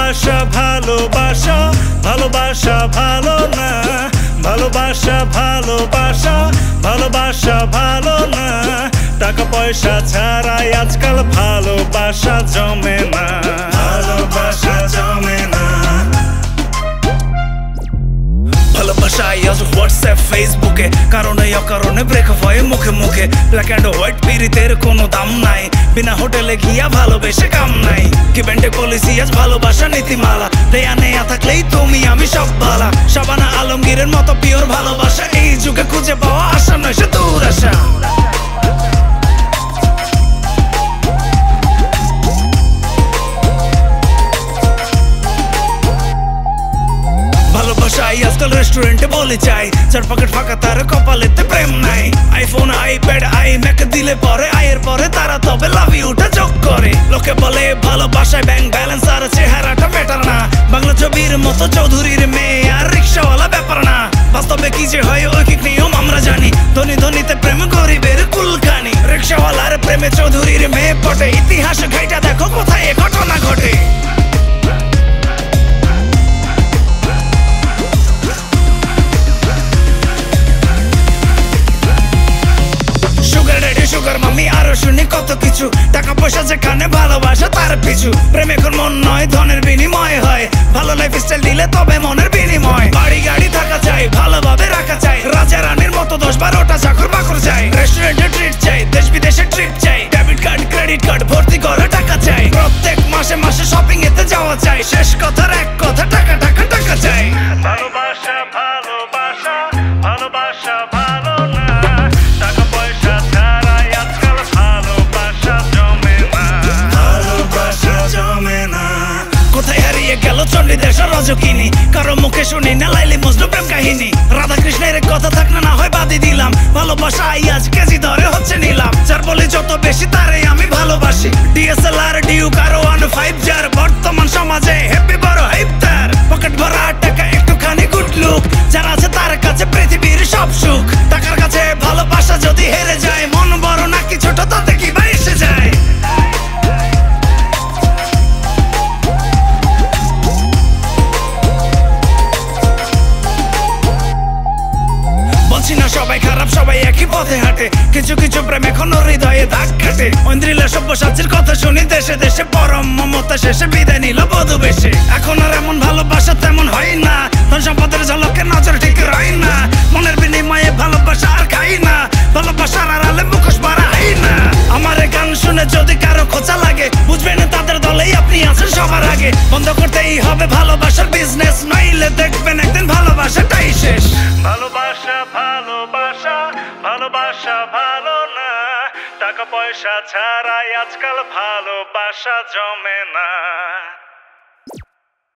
ভালোবাসা ভালোবাসা ভালোবাসা ভালো না, ভালোবাসা ভালোবাসা ভালোবাসা ভালো না, টাকা পয়সা ছাড়াই আজকাল ভালোবাসা জমে না, ভালোবাসা জমে না। ভালোবাসায় আজ হোয়াটসঅ্যাপ ফেসবুকে কারণে অকারণে ব্রেকআপ হয় মুখে মুখে, ব্ল্যাক অ্যান্ড হোয়াইট পিরিতের কোনো দাম নাই, বিনা হোটেলে গিয়া ভালোবেসে কাম নাই, কি ব্যান্ডে পলিসি আজ ভালোবাসা নীতিমালা, দেয়া নেয়া থাকলেই তুমি আমি সব ভালা, শাবানা আলমগীরের মতো পিওর ভালোবাসা এই যুগে খুঁজে পাওয়া আশা নয় সে দূর আশা। ভালোবাসাই আজকাল রেস্টুরেন্টে বলে চাই, যার পকেট ফাঁকা তার কপালেতে প্রেম নাই, আইফোন আইপ্যাড আইম্যাক দিলে পরে আয়ের পরে তারা তবে লাভ ইউটা যোগ করে, লোকে বলে ভালোবাসায় ব্যাংক ব্যালেন্স আর চেহারাটা বেটার না, বাংলা ছবির মতো চৌধুরীর মেয়ে আর রিক্সাওয়ালা ব্যাপার না, বাস্তবে কি যে হয় ঐকিক নিয়ম আমরা জানি, ধনী ধনীতে প্রেম গরিবের কুলখানি, রিক্সাওয়ালার প্রেমে চৌধুরীর মেয়ে পটে, ইতিহাস ঘাইটা দেখো কোথায় এ ঘটনা ঘটে। সুগার মামি আরো শুনি কত কিছু, টাকা পয়সা যেখানে ভালোবাসা তার পিছু, প্রেমে এখন মন নয় ধনের বিনিময় হয়, ভালো লাইফ স্টাইল দিলে তবে মনের বিনিময়, বাড়ি গাড়ি থাকা চাই ভালোভাবে রাখা চাই, রাজা রানীর মতো 10-12টা চাকর বাকর চাই, রেস্টুরেন্টে ট্রিট চাই, দেশ বিদেশে ট্রিপ চাই, ডেবিট কার্ড ক্রেডিট কার্ড ভর্তি করে টাকা চাই, প্রত্যেক মাসে মাসে শপিং এতে যাওয়া চাই, শেষ কথার এক কথা টাকা টাকা টাকা চাই। ভালোবাসা ভালোবাসা ভালোবাসা ভালো না, টাকা পয়সা ছাড়াই আজকাল ভালোবাসা জমে না, ভালোবাসা জমে না। কোথায় হারিয়ে গেল চণ্ডীদাস রজকিনী, কারো মুখে শুনি না লাইলি মজনু প্রেম কাহিনী, রাধা কৃষ্ণের কথা থাক না হয় বাদই দিলাম, ভালোবাসা আজ কেজি ধরে হচ্ছে নিলাম, যার বলি যত বেশি তারে আমি ভালোবাসি, ডিএসএলআর ডিউক আরো 15 যার বর্তমান সমাজে হ্যাপি বড় হাইপ তার, পকেট ভরা টাকা একটুখানি গুড লুক, যার আছে তার কাছে পৃথিবীর সব সুখ, টাকার কাছে ভালোবাসা যদি হেরে যায়, মন বড় নাকি ছোট তাতে কি বা এসে যায়। বলছি না সবাই খারাপ সবাই একই পথে হাঁটে, কিছু কিছু প্রেম এখনো হৃদয়ে দাগ কাটে, ঐন্দ্রিলা সব্যসাচীর কথা শুনি দেশে দেশে, পরম মমতা শেষে বিদায় নিল বধূ বেশে, এখন আর এমন ভালোবাসা তেমন হয় না, ধন সম্পদের ঝলকে নজর ঠিক রয় না, মনের বিনিময়ে ভালোবাসা আর খাই না, ভালোবাসার আড়ালে মুখোশ মারা হয় না, আমার গান শুনে যদি কারো খোঁচা লাগে বুঝবেন তাদের দলেই আপনি আছেন সবার আগে, বন্ধ করতেই হবে ভালোবাসার বিজনেস, নইলে দেখবেন একদিন ভালোবাসাটাই শেষ। ভালোবাসা ভালোবাসা ভালোবাসা ভালো না, টাকা পয়সা ছাড়াই আজকাল ভালোবাসা জমে না।